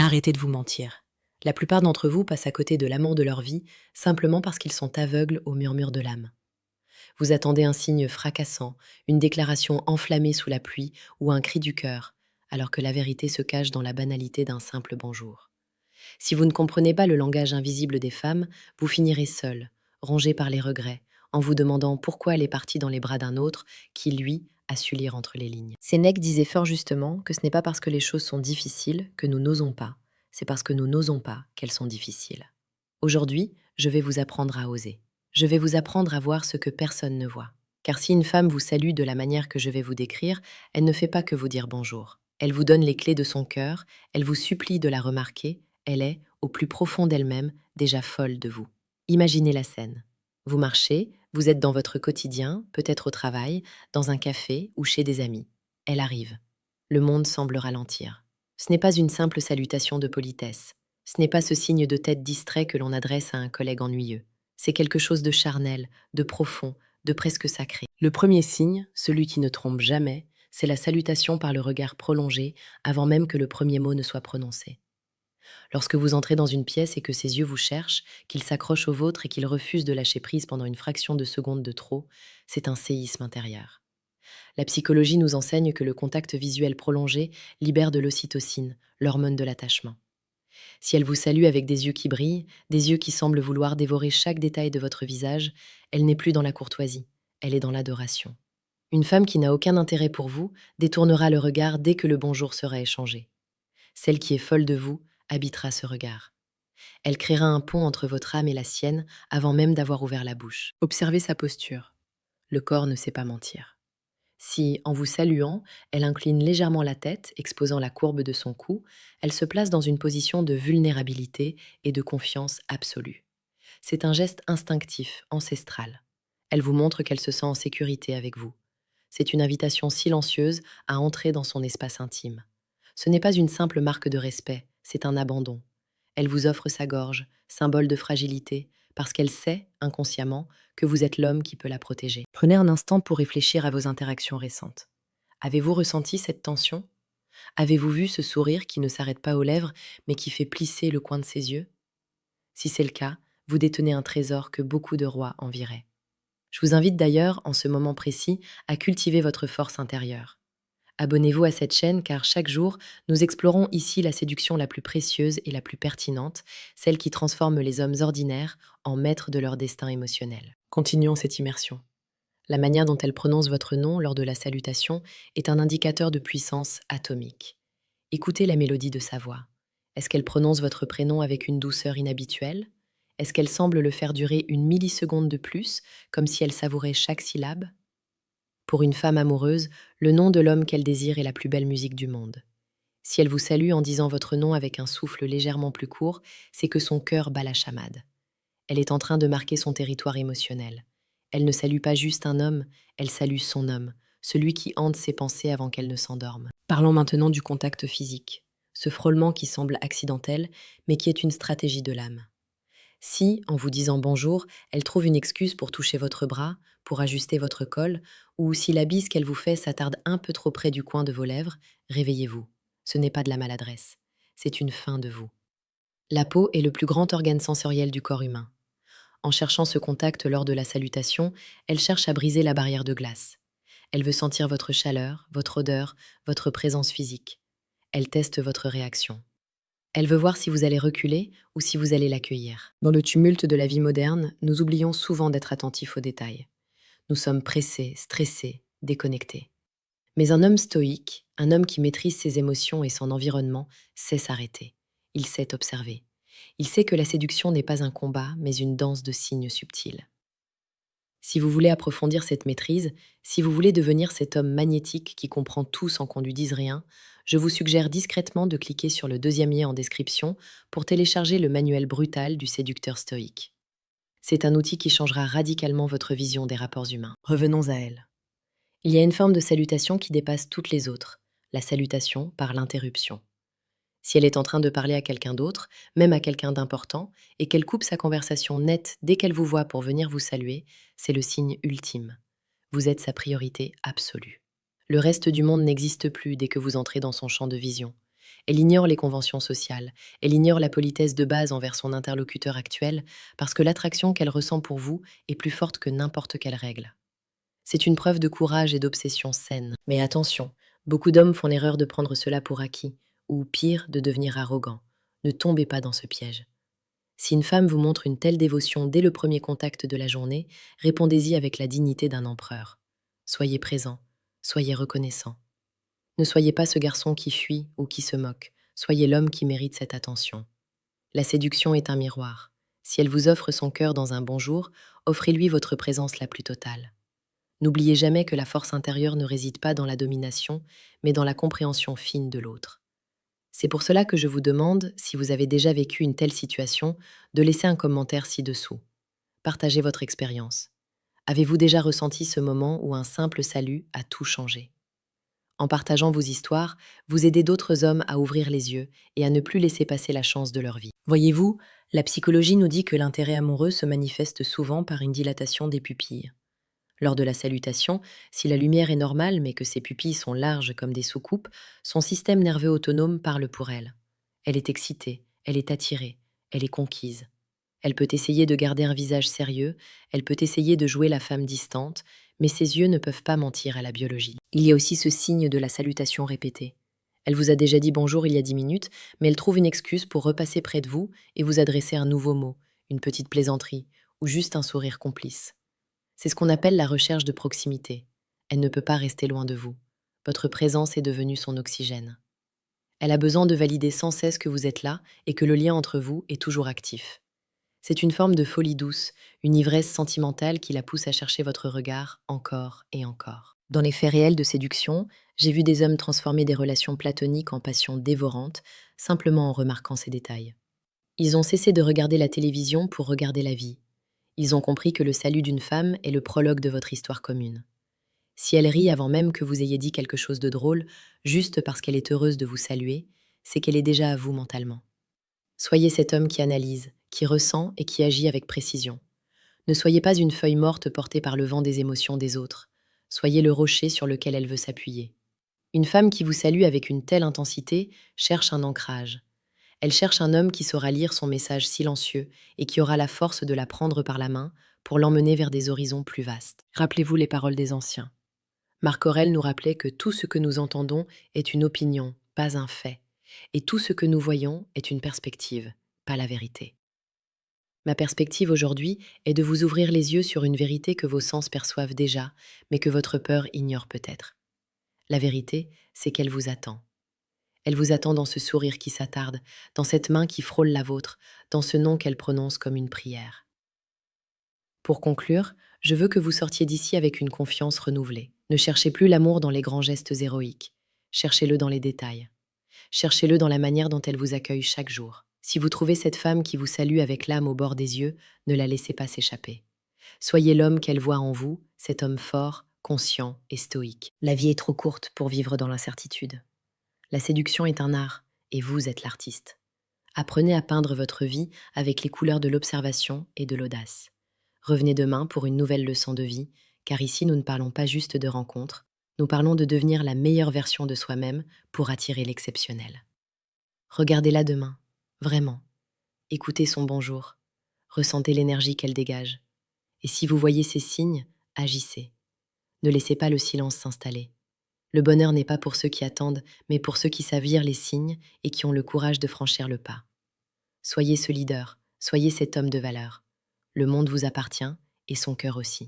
Arrêtez de vous mentir. La plupart d'entre vous passent à côté de l'amour de leur vie simplement parce qu'ils sont aveugles au murmure de l'âme. Vous attendez un signe fracassant, une déclaration enflammée sous la pluie ou un cri du cœur, alors que la vérité se cache dans la banalité d'un simple bonjour. Si vous ne comprenez pas le langage invisible des femmes, vous finirez seul, rongé par les regrets, en vous demandant pourquoi elle est partie dans les bras d'un autre qui, lui, a su lire entre les lignes. Sénèque disait fort justement que ce n'est pas parce que les choses sont difficiles que nous n'osons pas, c'est parce que nous n'osons pas qu'elles sont difficiles. Aujourd'hui, je vais vous apprendre à oser. Je vais vous apprendre à voir ce que personne ne voit. Car si une femme vous salue de la manière que je vais vous décrire, elle ne fait pas que vous dire bonjour. Elle vous donne les clés de son cœur, elle vous supplie de la remarquer, elle est, au plus profond d'elle-même, déjà folle de vous. Imaginez la scène. Vous marchez, vous êtes dans votre quotidien, peut-être au travail, dans un café ou chez des amis. Elle arrive. Le monde semble ralentir. Ce n'est pas une simple salutation de politesse. Ce n'est pas ce signe de tête distrait que l'on adresse à un collègue ennuyeux. C'est quelque chose de charnel, de profond, de presque sacré. Le premier signe, celui qui ne trompe jamais, c'est la salutation par le regard prolongé avant même que le premier mot ne soit prononcé. Lorsque vous entrez dans une pièce et que ses yeux vous cherchent, qu'il s'accroche au vôtre et qu'il refuse de lâcher prise pendant une fraction de seconde de trop, c'est un séisme intérieur. La psychologie nous enseigne que le contact visuel prolongé libère de l'ocytocine, l'hormone de l'attachement. Si elle vous salue avec des yeux qui brillent, des yeux qui semblent vouloir dévorer chaque détail de votre visage, elle n'est plus dans la courtoisie, elle est dans l'adoration. Une femme qui n'a aucun intérêt pour vous détournera le regard dès que le bonjour sera échangé. Celle qui est folle de vous habitera ce regard. Elle créera un pont entre votre âme et la sienne avant même d'avoir ouvert la bouche. Observez sa posture. Le corps ne sait pas mentir. Si, en vous saluant, elle incline légèrement la tête, exposant la courbe de son cou, elle se place dans une position de vulnérabilité et de confiance absolue. C'est un geste instinctif, ancestral. Elle vous montre qu'elle se sent en sécurité avec vous. C'est une invitation silencieuse à entrer dans son espace intime. Ce n'est pas une simple marque de respect, c'est un abandon. Elle vous offre sa gorge, symbole de fragilité, parce qu'elle sait, inconsciemment, que vous êtes l'homme qui peut la protéger. Prenez un instant pour réfléchir à vos interactions récentes. Avez-vous ressenti cette tension? Avez-vous vu ce sourire qui ne s'arrête pas aux lèvres, mais qui fait plisser le coin de ses yeux? Si c'est le cas, vous détenez un trésor que beaucoup de rois envieraient. Je vous invite d'ailleurs, en ce moment précis, à cultiver votre force intérieure. Abonnez-vous à cette chaîne car chaque jour, nous explorons ici la séduction la plus précieuse et la plus pertinente, celle qui transforme les hommes ordinaires en maîtres de leur destin émotionnel. Continuons cette immersion. La manière dont elle prononce votre nom lors de la salutation est un indicateur de puissance atomique. Écoutez la mélodie de sa voix. Est-ce qu'elle prononce votre prénom avec une douceur inhabituelle? Est-ce qu'elle semble le faire durer une milliseconde de plus, comme si elle savourait chaque syllabe? Pour une femme amoureuse, le nom de l'homme qu'elle désire est la plus belle musique du monde. Si elle vous salue en disant votre nom avec un souffle légèrement plus court, c'est que son cœur bat la chamade. Elle est en train de marquer son territoire émotionnel. Elle ne salue pas juste un homme, elle salue son homme, celui qui hante ses pensées avant qu'elle ne s'endorme. Parlons maintenant du contact physique, ce frôlement qui semble accidentel, mais qui est une stratégie de l'âme. Si, en vous disant bonjour, elle trouve une excuse pour toucher votre bras, pour ajuster votre col, ou si la bise qu'elle vous fait s'attarde un peu trop près du coin de vos lèvres, réveillez-vous. Ce n'est pas de la maladresse, c'est une fin de vous. La peau est le plus grand organe sensoriel du corps humain. En cherchant ce contact lors de la salutation, elle cherche à briser la barrière de glace. Elle veut sentir votre chaleur, votre odeur, votre présence physique. Elle teste votre réaction. Elle veut voir si vous allez reculer ou si vous allez l'accueillir. Dans le tumulte de la vie moderne, nous oublions souvent d'être attentifs aux détails. Nous sommes pressés, stressés, déconnectés. Mais un homme stoïque, un homme qui maîtrise ses émotions et son environnement, sait s'arrêter. Il sait observer. Il sait que la séduction n'est pas un combat, mais une danse de signes subtils. Si vous voulez approfondir cette maîtrise, si vous voulez devenir cet homme magnétique qui comprend tout sans qu'on lui dise rien, je vous suggère discrètement de cliquer sur le deuxième lien en description pour télécharger le manuel brutal du séducteur stoïque. C'est un outil qui changera radicalement votre vision des rapports humains. Revenons à elle. Il y a une forme de salutation qui dépasse toutes les autres, la salutation par l'interruption. Si elle est en train de parler à quelqu'un d'autre, même à quelqu'un d'important, et qu'elle coupe sa conversation nette dès qu'elle vous voit pour venir vous saluer, c'est le signe ultime. Vous êtes sa priorité absolue. Le reste du monde n'existe plus dès que vous entrez dans son champ de vision. Elle ignore les conventions sociales, elle ignore la politesse de base envers son interlocuteur actuel, parce que l'attraction qu'elle ressent pour vous est plus forte que n'importe quelle règle. C'est une preuve de courage et d'obsession saine. Mais attention, beaucoup d'hommes font l'erreur de prendre cela pour acquis, ou pire, de devenir arrogants. Ne tombez pas dans ce piège. Si une femme vous montre une telle dévotion dès le premier contact de la journée, répondez-y avec la dignité d'un empereur. Soyez présent, soyez reconnaissant. Ne soyez pas ce garçon qui fuit ou qui se moque, soyez l'homme qui mérite cette attention. La séduction est un miroir. Si elle vous offre son cœur dans un bonjour, offrez-lui votre présence la plus totale. N'oubliez jamais que la force intérieure ne réside pas dans la domination, mais dans la compréhension fine de l'autre. C'est pour cela que je vous demande, si vous avez déjà vécu une telle situation, de laisser un commentaire ci-dessous. Partagez votre expérience. Avez-vous déjà ressenti ce moment où un simple salut a tout changé? En partageant vos histoires, vous aidez d'autres hommes à ouvrir les yeux et à ne plus laisser passer la chance de leur vie. Voyez-vous, la psychologie nous dit que l'intérêt amoureux se manifeste souvent par une dilatation des pupilles. Lors de la salutation, si la lumière est normale mais que ses pupilles sont larges comme des soucoupes, son système nerveux autonome parle pour elle. Elle est excitée, elle est attirée, elle est conquise. Elle peut essayer de garder un visage sérieux, elle peut essayer de jouer la femme distante, mais ses yeux ne peuvent pas mentir à la biologie. Il y a aussi ce signe de la salutation répétée. Elle vous a déjà dit bonjour il y a 10 minutes, mais elle trouve une excuse pour repasser près de vous et vous adresser un nouveau mot, une petite plaisanterie, ou juste un sourire complice. C'est ce qu'on appelle la recherche de proximité. Elle ne peut pas rester loin de vous. Votre présence est devenue son oxygène. Elle a besoin de valider sans cesse que vous êtes là et que le lien entre vous est toujours actif. C'est une forme de folie douce, une ivresse sentimentale qui la pousse à chercher votre regard encore et encore. Dans les faits réels de séduction, j'ai vu des hommes transformer des relations platoniques en passions dévorantes, simplement en remarquant ces détails. Ils ont cessé de regarder la télévision pour regarder la vie. Ils ont compris que le salut d'une femme est le prologue de votre histoire commune. Si elle rit avant même que vous ayez dit quelque chose de drôle, juste parce qu'elle est heureuse de vous saluer, c'est qu'elle est déjà à vous mentalement. Soyez cet homme qui analyse, qui ressent et qui agit avec précision. Ne soyez pas une feuille morte portée par le vent des émotions des autres. Soyez le rocher sur lequel elle veut s'appuyer. Une femme qui vous salue avec une telle intensité cherche un ancrage. Elle cherche un homme qui saura lire son message silencieux et qui aura la force de la prendre par la main pour l'emmener vers des horizons plus vastes. Rappelez-vous les paroles des anciens. Marc Aurèle nous rappelait que tout ce que nous entendons est une opinion, pas un fait, et tout ce que nous voyons est une perspective, pas la vérité. Ma perspective aujourd'hui est de vous ouvrir les yeux sur une vérité que vos sens perçoivent déjà, mais que votre peur ignore peut-être. La vérité, c'est qu'elle vous attend. Elle vous attend dans ce sourire qui s'attarde, dans cette main qui frôle la vôtre, dans ce nom qu'elle prononce comme une prière. Pour conclure, je veux que vous sortiez d'ici avec une confiance renouvelée. Ne cherchez plus l'amour dans les grands gestes héroïques. Cherchez-le dans les détails. Cherchez-le dans la manière dont elle vous accueille chaque jour. Si vous trouvez cette femme qui vous salue avec l'âme au bord des yeux, ne la laissez pas s'échapper. Soyez l'homme qu'elle voit en vous, cet homme fort, conscient et stoïque. La vie est trop courte pour vivre dans l'incertitude. La séduction est un art, et vous êtes l'artiste. Apprenez à peindre votre vie avec les couleurs de l'observation et de l'audace. Revenez demain pour une nouvelle leçon de vie, car ici nous ne parlons pas juste de rencontres, nous parlons de devenir la meilleure version de soi-même pour attirer l'exceptionnel. Regardez-la demain, vraiment. Écoutez son bonjour, ressentez l'énergie qu'elle dégage. Et si vous voyez ces signes, agissez. Ne laissez pas le silence s'installer. Le bonheur n'est pas pour ceux qui attendent, mais pour ceux qui savent lire les signes et qui ont le courage de franchir le pas. Soyez ce leader, soyez cet homme de valeur. Le monde vous appartient et son cœur aussi.